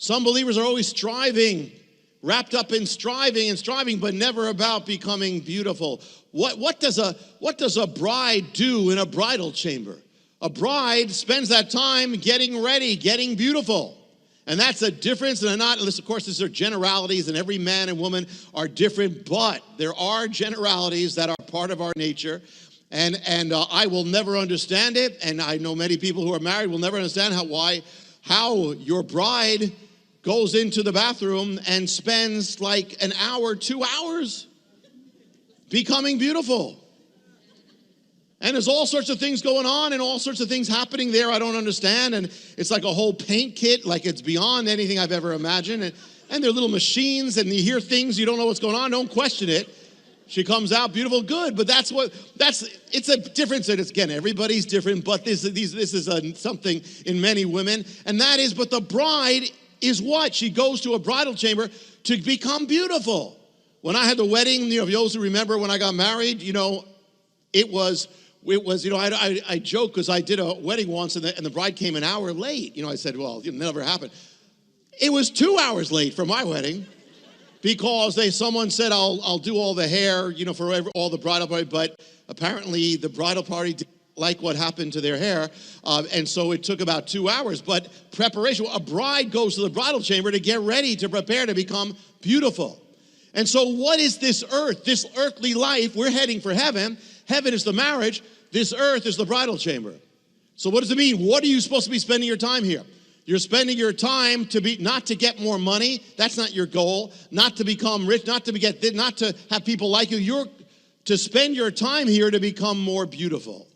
Some believers are always striving, wrapped up in striving and striving, but never about becoming beautiful. What does a bride do in a bridal chamber? A bride spends that time getting ready, getting beautiful. And that's a difference, and of course, these are generalities, and every man and woman are different, but there are generalities that are part of our nature, and I will never understand it, and I know many people who are married will never understand how your bride goes into the bathroom and spends like an hour, 2 hours becoming beautiful. And there's all sorts of things going on and all sorts of things happening there I don't understand. And it's like a whole paint kit, like it's beyond anything I've ever imagined. And they're little machines, and you hear things, you don't know what's going on, don't question it. She comes out beautiful, good, but it's a difference. And it's, again, everybody's different, but this is something in many women. And that is, but the bride is what? She goes to a bridal chamber to become beautiful. When I had the wedding, those who remember when I got married, it was, I joke because I did a wedding once and the bride came an hour late. I said, well, it never happened. It was 2 hours late for my wedding because someone said, I'll do all the hair, for all the bridal party, but apparently the bridal party didn't like what happened to their hair, and so it took about 2 hours. But preparation, a bride goes to the bridal chamber to get ready, to prepare to become beautiful. And so what is this earth, this earthly life? We're heading for heaven. Heaven is the marriage. This earth is the bridal chamber. So what does it mean? What are you supposed to be spending your time here? You're spending your time not to get more money. That's not your goal. Not to become rich, not to have people like you. You're to spend your time here to become more beautiful.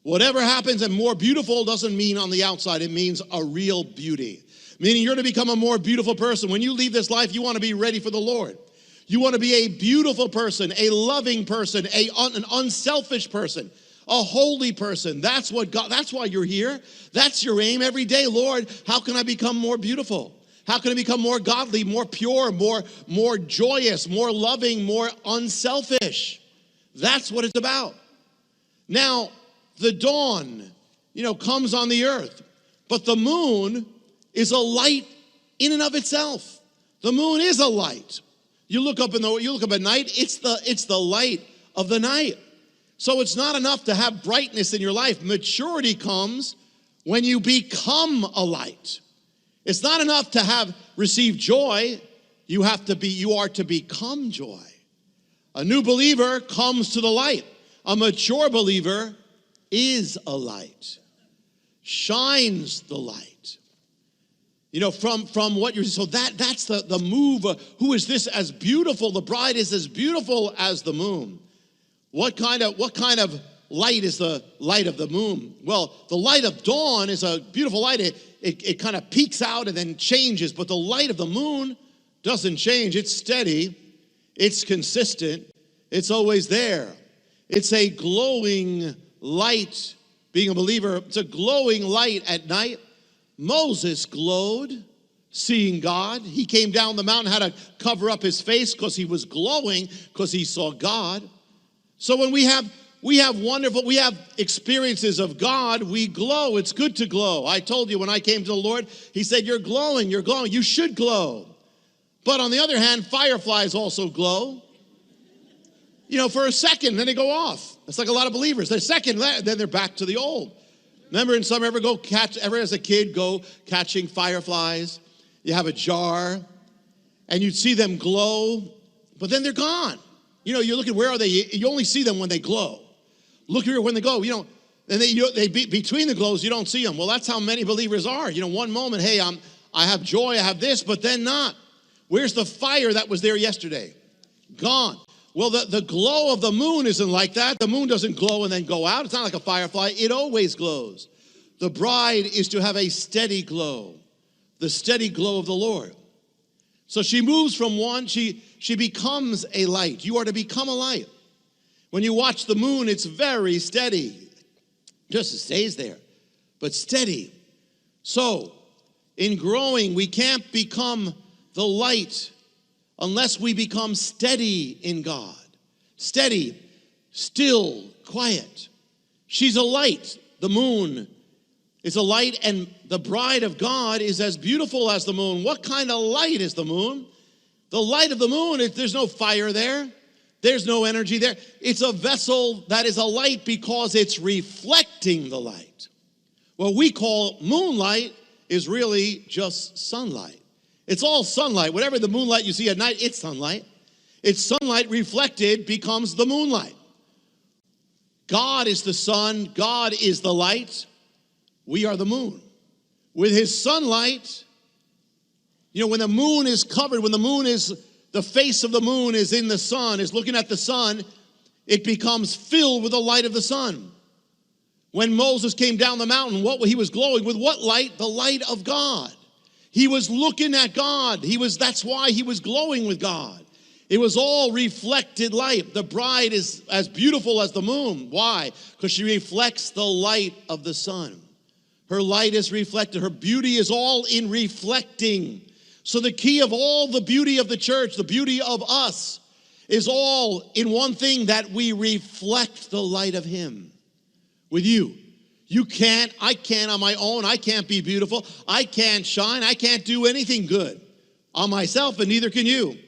Whatever happens, and more beautiful doesn't mean on the outside. It means a real beauty. Meaning you're to become a more beautiful person. When you leave this life, you want to be ready for the Lord. You want to be a beautiful person, a loving person, an unselfish person, a holy person. That's why you're here. That's your aim every day. Lord, how can I become more beautiful? How can I become more godly, more pure, more joyous, more loving, more unselfish? That's what it's about. Now, the dawn, comes on the earth, but the moon is a light in and of itself. The moon is a light. You look up at night, it's the light of the night. So it's not enough to have brightness in your life. Maturity comes when you become a light. It's not enough to have received joy. You are to become joy. A new believer comes to the light. A mature believer is a light. Shines the light. From what you're, so that's the move. Who is this as beautiful? The bride is as beautiful as the moon. What kind of light is the light of the moon? Well, the light of dawn is a beautiful light. It kind of peaks out and then changes, but the light of the moon doesn't change. It's steady. It's consistent. It's always there. It's a glowing light. Being a believer, it's a glowing light at night. Moses glowed, seeing God. He came down the mountain, had to cover up his face because he was glowing, because he saw God. So when we have experiences of God, we glow. It's good to glow. I told you when I came to the Lord, he said, you're glowing, you should glow. But on the other hand, fireflies also glow. For a second, then they go off. It's like a lot of believers. They're second, then they're back to the old. Remember, in summer, ever as a kid go catching fireflies? You have a jar, and you'd see them glow, but then they're gone. You look at where are they? You only see them when they glow. Look here when they glow. And they between the glows, you don't see them. Well, that's how many believers are. One moment, hey, I have joy, I have this, but then not. Where's the fire that was there yesterday? Gone. Well, the glow of the moon isn't like that. The moon doesn't glow and then go out. It's not like a firefly. It always glows. The bride is to have a steady glow, the steady glow of the Lord. So she moves from one, she becomes a light. You are to become a light. When you watch the moon, it's very steady. Just stays there, but steady. So, in growing, we can't become the light unless we become steady in God. Steady, still, quiet. She's a light, the moon, It's a light, and the bride of God is as beautiful as the moon. What kind of light is the moon? The light of the moon, there's no fire there. There's no energy there. It's a vessel that is a light because it's reflecting the light. What we call moonlight is really just sunlight. It's all sunlight. Whatever the moonlight you see at night, it's sunlight. It's sunlight reflected becomes the moonlight. God is the sun. God is the light. We are the moon. With his sunlight, when the moon is covered, when the face of the moon is in the sun, is looking at the sun, it becomes filled with the light of the sun. When Moses came down the mountain, he was glowing with what light? The light of God. He was looking at God. That's why he was glowing with God. It was all reflected light. The bride is as beautiful as the moon. Why? Because she reflects the light of the sun. Her light is reflected. Her beauty is all in reflecting. So the key of all the beauty of the church, the beauty of us, is all in one thing, that we reflect the light of him. With you. I can't on my own. I can't be beautiful. I can't shine. I can't do anything good on myself, and neither can you.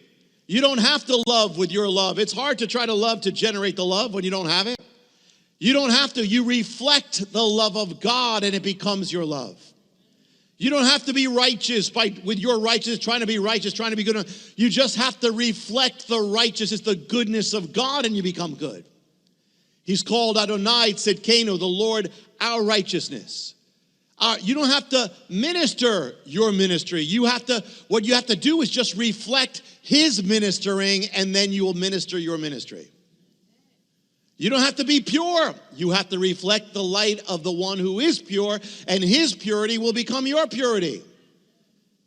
You don't have to love with your love. It's hard to try to love to generate the love when you don't have it. You don't have to. You reflect the love of God, and it becomes your love. You don't have to be righteous with your righteousness, trying to be righteous, trying to be good. You just have to reflect the righteousness, the goodness of God, and you become good. He's called Adonai Tzidkenu, the Lord, our righteousness. You don't have to minister your ministry. What you have to do is just reflect his ministering, and then you will minister your ministry. You don't have to be pure. You have to reflect the light of the one who is pure, and his purity will become your purity.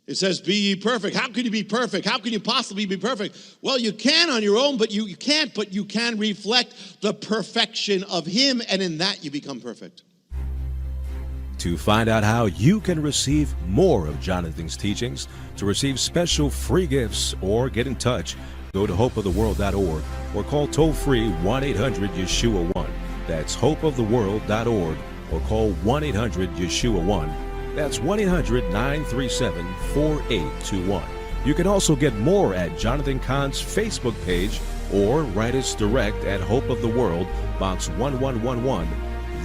It says, be ye perfect. How can you be perfect? How can you possibly be perfect? Well, you can on your own, but you can't. But you can reflect the perfection of him, and in that you become perfect. To find out how you can receive more of Jonathan's teachings, to receive special free gifts, or get in touch, go to hopeoftheworld.org or call toll-free 1-800-YESHUA-1. That's hopeoftheworld.org or call 1-800-YESHUA-1. That's 1-800-937-4821. You can also get more at Jonathan Cahn's Facebook page or write us direct at Hope of the World, Box 1111,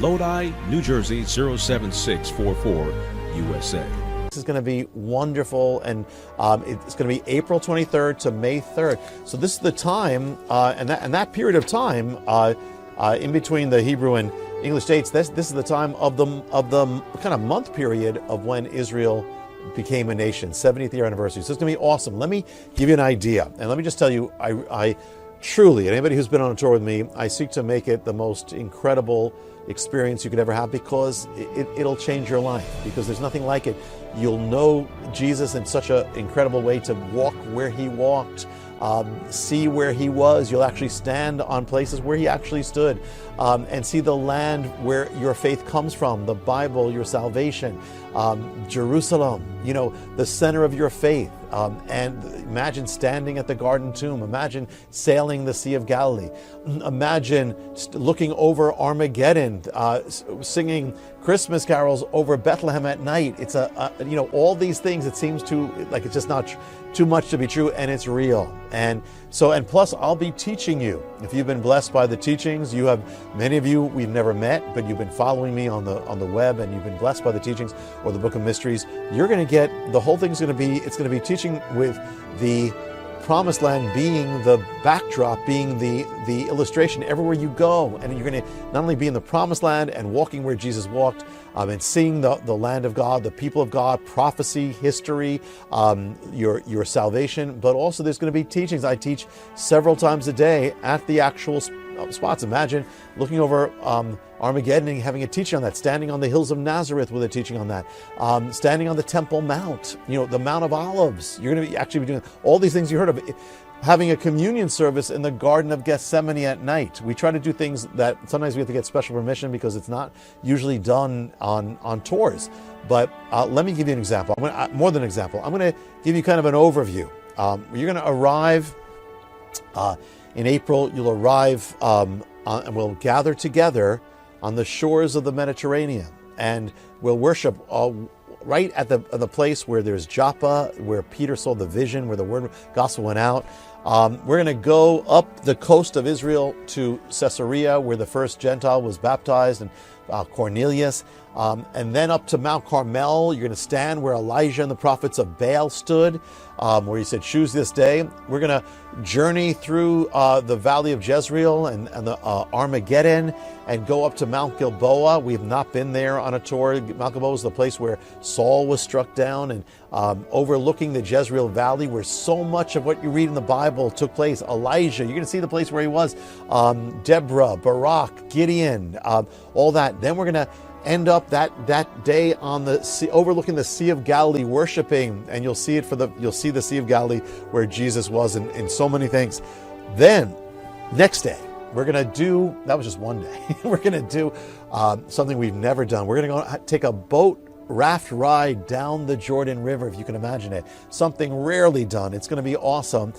Lodi, New Jersey 07644, USA. This is going to be wonderful, and it's going to be April 23rd to May 3rd. So this is the time, and that period of time in between the Hebrew and English dates. This is the time of the kind of month period of when Israel became a nation, 70th year anniversary. So it's going to be awesome. Let me give you an idea, and let me just tell you, I truly, anybody who's been on a tour with me, I seek to make it the most incredible experience you could ever have, because it'll change your life, because there's nothing like it. You'll know Jesus in such an incredible way, to walk where he walked, see where he was. You'll actually stand on places where he actually stood, and see the land where your faith comes from, the Bible, your salvation, Jerusalem, the center of your faith. And imagine standing at the Garden Tomb. Imagine sailing the Sea of Galilee. Imagine looking over Armageddon, singing Christmas carols over Bethlehem at night. It's all these things. It seems like it's just not too much to be true, and it's real. And plus, I'll be teaching you. If you've been blessed by the teachings, many of you we've never met, but you've been following me on the web, and you've been blessed by the teachings or the Book of Mysteries. You're going to get the whole thing's going to be. It's going to be teaching with the Promised Land being the backdrop, being the illustration everywhere you go. And you're going to not only be in the Promised Land and walking where Jesus walked, and seeing the land of God, the people of God, prophecy, history, your salvation, but also there's going to be teachings. I teach several times a day at the actual spots. Imagine looking over Armageddon and having a teaching on that, standing on the hills of Nazareth with a teaching on that, standing on the Temple Mount, the Mount of Olives. You're going to actually be doing all these things you heard of. Having a communion service in the Garden of Gethsemane at night. We try to do things that sometimes we have to get special permission, because it's not usually done on tours. But let me give you an example. More than an example. I'm going to give you kind of an overview. You're going to arrive in April. You'll arrive and we'll gather together on the shores of the Mediterranean. and we'll worship right at the place where there's Joppa, where Peter saw the vision, where the word gospel went out. We're going to go up the coast of Israel to Caesarea, where the first Gentile was baptized, and Cornelius. And then up to Mount Carmel. You're going to stand where Elijah and the prophets of Baal stood, where he said, choose this day. We're going to journey through the valley of Jezreel and the Armageddon, and go up to Mount Gilboa. We have not been there on a tour. Mount Gilboa is the place where Saul was struck down, and overlooking the Jezreel Valley, where so much of what you read in the Bible took place. Elijah, you're going to see the place where he was. Deborah, Barak, Gideon, all that. Then we're going to end up that day on the sea, overlooking the Sea of Galilee, worshiping, and you'll see the Sea of Galilee where Jesus was in so many things. Then next day we're gonna do, that was just one day, we're gonna do something we've never done. We're gonna go take a boat raft ride down the Jordan River, if you can imagine it. Something rarely done. It's going to be awesome.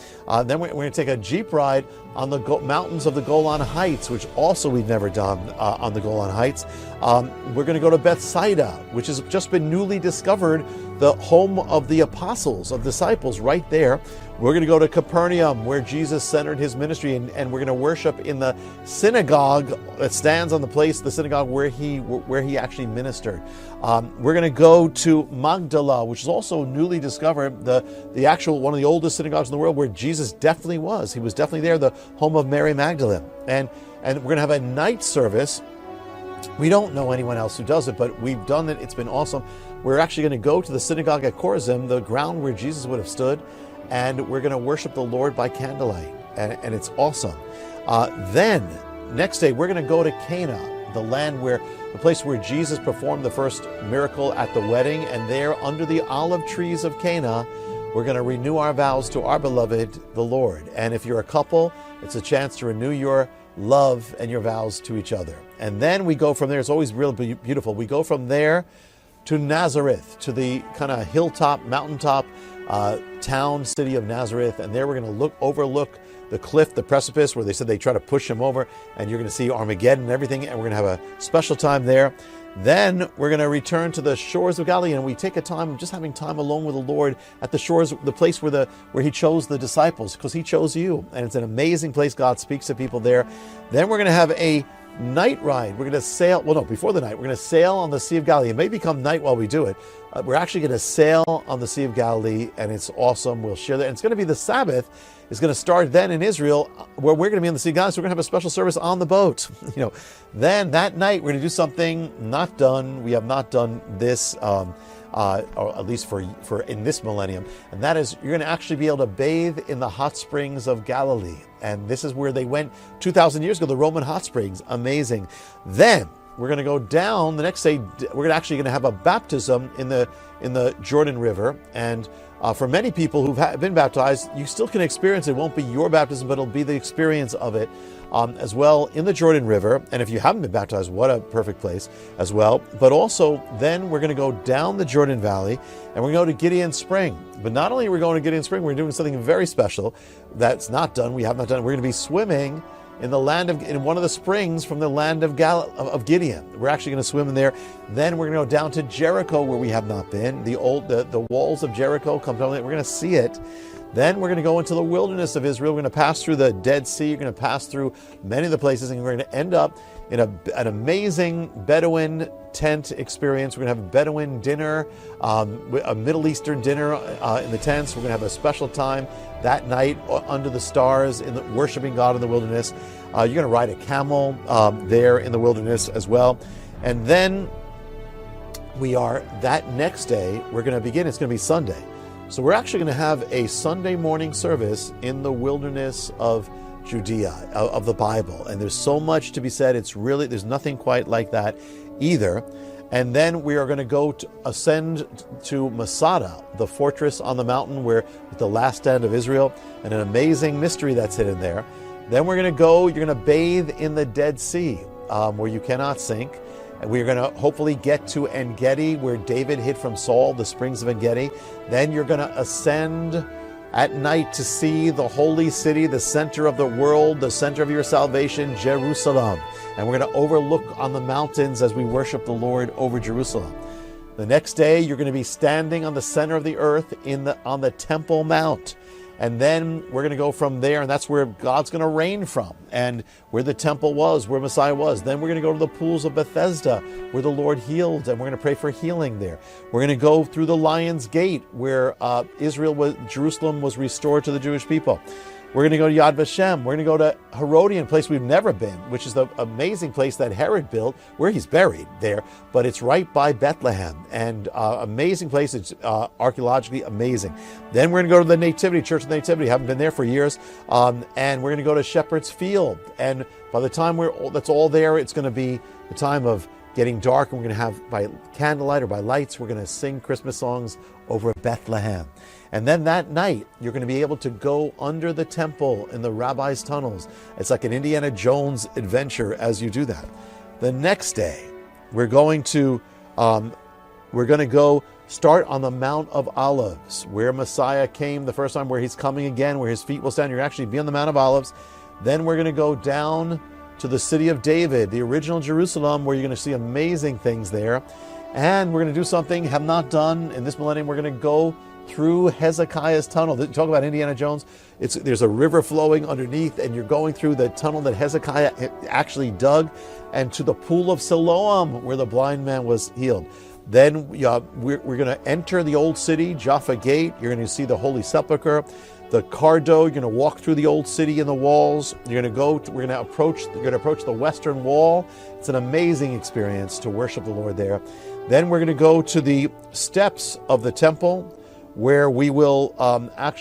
Then we're going to take a Jeep ride on the mountains of the Golan Heights, which also we've never done on the Golan Heights. We're going to go to Bethsaida, which has just been newly discovered, the home of the apostles, of disciples, right there. We're going to go to Capernaum, where Jesus centered his ministry, and we're going to worship in the synagogue that stands on the place, the synagogue where he actually ministered. We're going to go to Magdala, which is also newly discovered, the actual one of the oldest synagogues in the world, where Jesus definitely was. He was definitely there, the home of Mary Magdalene. And we're going to have a night service. We don't know anyone else who does it, but we've done it. It's been awesome. We're actually going to go to the synagogue at Chorazim, the ground where Jesus would have stood, and we're going to worship the Lord by candlelight, and it's awesome. Then, next day, we're going to go to Cana, the place where Jesus performed the first miracle at the wedding, and there, under the olive trees of Cana, we're going to renew our vows to our beloved, the Lord. And if you're a couple, it's a chance to renew your love and your vows to each other. And then we go from there. It's always really beautiful. We go from there to Nazareth, to the kind of hilltop, mountaintop town, city of Nazareth. And there we're going to overlook the cliff, the precipice, where they said they try to push him over. And you're going to see Armageddon and everything. And we're going to have a special time there. Then we're going to return to the shores of Galilee, and we take a time, just having time alone with the Lord at the shores, the place where he chose the disciples, because he chose you. And it's an amazing place. God speaks to people there. Then we're going to have a night ride. We're going to sail, before the night, we're going to sail on the Sea of Galilee. It may become night while we do it. We're actually going to sail on the Sea of Galilee, and it's awesome. We'll share that. And it's going to be the Sabbath. It's going to start then in Israel, where we're going to be on the Sea of Galilee. So we're going to have a special service on the boat. Then that night, we're going to do something not done. We have not done this, or at least for in this millennium. And that is, you're going to actually be able to bathe in the hot springs of Galilee. And this is where they went 2,000 years ago, the Roman hot springs. Amazing. Then we're going to go down the next day. We're actually going to have a baptism in the Jordan River. And for many people who've been baptized, you still can experience it. It won't be your baptism, but it'll be the experience of it as well in the Jordan River. And if you haven't been baptized, what a perfect place as well. But also, then we're going to go down the Jordan Valley, and we're going to go to Gideon Spring. But not only are we going to Gideon Spring, we're doing something very special that's not done. We have not done it. We're going to be swimming in one of the springs from the land of Gideon. We're actually going to swim in there. Then we're going to go down to Jericho, where we have not been. The walls of Jericho come down. We're going to see it. Then we're going to go into the wilderness of Israel. We're going to pass through the Dead Sea. You're going to pass through many of the places, and we're going to end up in an amazing Bedouin tent experience. We're going to have a Bedouin dinner, a Middle Eastern dinner in the tents. We're going to have a special time that night under the stars, worshiping God in the wilderness. You're going to ride a camel there in the wilderness as well. And then that next day, we're going to begin. It's going to be Sunday. So we're actually going to have a Sunday morning service in the wilderness of Judea, of the Bible. And there's so much to be said. There's nothing quite like that either. And then we are going to ascend to Masada, the fortress on the mountain with the last stand of Israel, and an amazing mystery that's hidden there. Then you're going to bathe in the Dead Sea, where you cannot sink. And we're going to hopefully get to En Gedi, where David hid from Saul, the springs of En Gedi. Then you're going to ascend at night to see the holy city, the center of the world, the center of your salvation, Jerusalem. And we're going to overlook on the mountains as we worship the Lord over Jerusalem. The next day, you're going to be standing on the center of the earth on the Temple Mount. And then we're going to go from there, and that's where God's going to reign from, and where the temple was, where Messiah was. Then we're going to go to the pools of Bethesda, where the Lord healed, and we're going to pray for healing there. We're going to go through the Lion's Gate, where Jerusalem was restored to the Jewish people. We're going to go to Yad Vashem. We're going to go to Herodian, place we've never been, which is the amazing place that Herod built, where he's buried there. But it's right by Bethlehem, and amazing place. It's archaeologically amazing. Then we're going to go to the Nativity, Church of the Nativity. Haven't been there for years. And we're going to go to Shepherd's Field. And by the time that's all there, it's going to be the time of getting dark, and we're going to have, by candlelight or by lights, we're going to sing Christmas songs over Bethlehem. And then that night, you're going to be able to go under the temple in the rabbi's tunnels. It's like an Indiana Jones adventure as you do that. The next day, we're going to go start on the Mount of Olives, where Messiah came the first time, where he's coming again, where his feet will stand. You're actually be on the Mount of Olives. Then we're going to go down to the city of David, the original Jerusalem, where you're going to see amazing things there. And we're going to do something have not done in this millennium. We're going to go through Hezekiah's tunnel. Talk about Indiana Jones. There's a river flowing underneath, and you're going through the tunnel that Hezekiah actually dug, and to the pool of Siloam, where the blind man was healed. Then we're going to enter the old city, Jaffa Gate. You're going to see the Holy Sepulchre, the Cardo. You're going to walk through the old city and the walls. We're going to approach the Western Wall. It's an amazing experience to worship the Lord there. Then we're going to go to the steps of the temple, where we will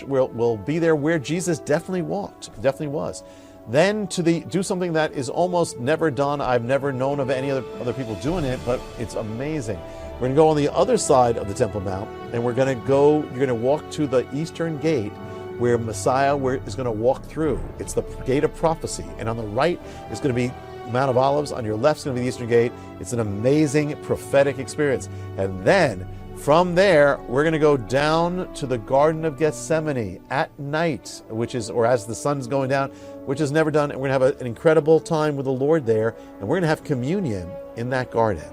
we'll be there where Jesus definitely was. Then do something that is almost never done. I've never known of any other people doing it, but it's amazing. We're going to go on the other side of the Temple Mount, and you're going to walk to the eastern gate, where Messiah is going to walk through. It's the gate of prophecy. And on the right is going to be Mount of Olives. On your left is going to be the eastern gate. It's an amazing prophetic experience. And then from there, we're going to go down to the Garden of Gethsemane at night, or as the sun's going down, which is never done. And we're going to have an incredible time with the Lord there. And we're going to have communion in that garden.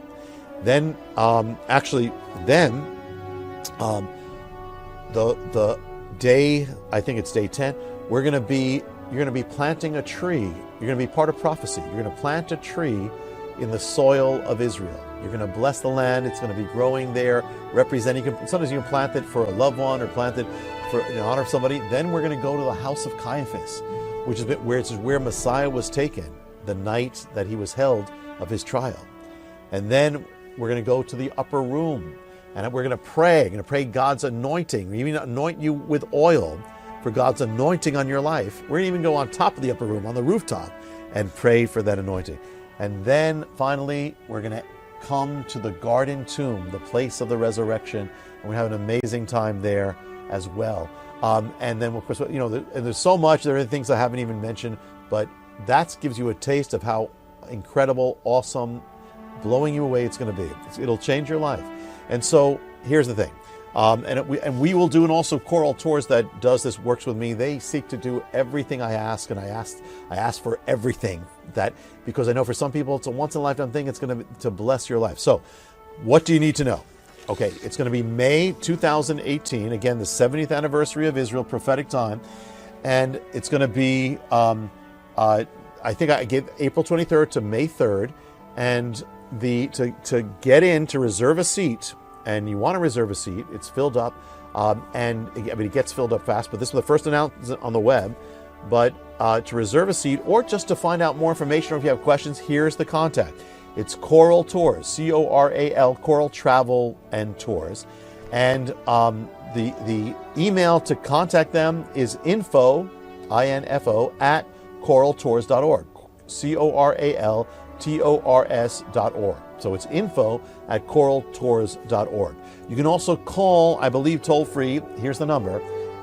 Then, the day, I think it's day 10, you're going to be planting a tree. You're going to be part of prophecy. You're going to plant a tree in the soil of Israel. You're going to bless the land. It's going to be growing there, representing. Sometimes you can plant it for a loved one or plant it in honor of somebody. Then we're going to go to the house of Caiaphas, which is where Messiah was taken the night that he was held of his trial. And then we're going to go to the upper room, and we're going to pray. We're going to pray God's anointing. We even anoint you with oil for God's anointing on your life. We're going to even go on top of the upper room, on the rooftop, and pray for that anointing. And then finally, we're going to come to the garden tomb, the place of the resurrection, and we're going to have an amazing time there as well. And then, of course, and there's so much. There are things I haven't even mentioned, but that gives you a taste of how incredible, awesome, blowing you away it's going to be. It'll change your life. And so here's the thing. And we will do, and also Choral Tours that does this, works with me. They seek to do everything I ask, and I ask for everything, because I know for some people it's a once in a lifetime thing. It's going to bless your life. So what do you need to know? Okay, it's going to be May 2018, again, the 70th anniversary of Israel, prophetic time. And it's going to be, I think I gave April 23rd to May 3rd. And to get in, to reserve a seat, and you want to reserve a seat, it's filled up. It gets filled up fast, but this was the first announcement on the web. But to reserve a seat, or just to find out more information, or if you have questions, here's the contact. It's Choral Tours, Coral, Choral Travel and Tours. And the email to contact them is info, I-N-F-O, at coraltours.org, coraltors.org. So it's info at coraltours.org. You can also call, I believe, toll free. Here's the number,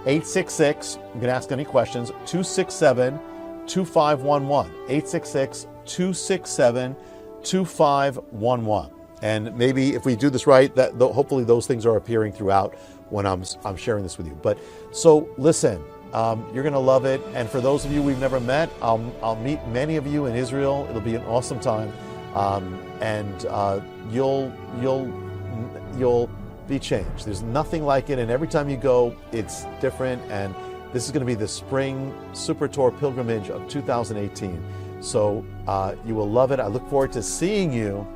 866, you can ask any questions, 267-2511, 866-267-2511. And maybe if we do this right, hopefully those things are appearing throughout when I'm sharing this with you. But so listen, you're going to love it. And for those of you we've never met, I'll meet many of you in Israel. It'll be an awesome time, and you'll be changed. There's nothing like it, and every time you go, it's different. And this is going to be the Spring Super Tour Pilgrimage of 2018. So you will love it. I look forward to seeing you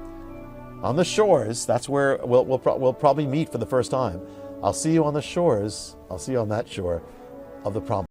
on the shores. That's where we'll probably meet for the first time. I'll see you on the shores. I'll see you on that shore of the promise.